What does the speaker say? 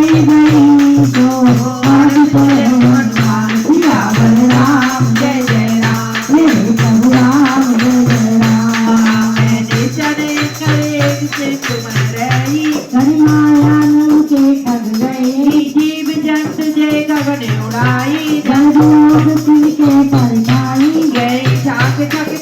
गई तो आज तो हनुमान सियावर राम जय जय राम हे प्रभु राम जय राम मैंने चढ़े करे से तुम रही करी माया नल के ठग गए जीव जंत जय गगन उड़ाई जल के पर जाई गए छाक छक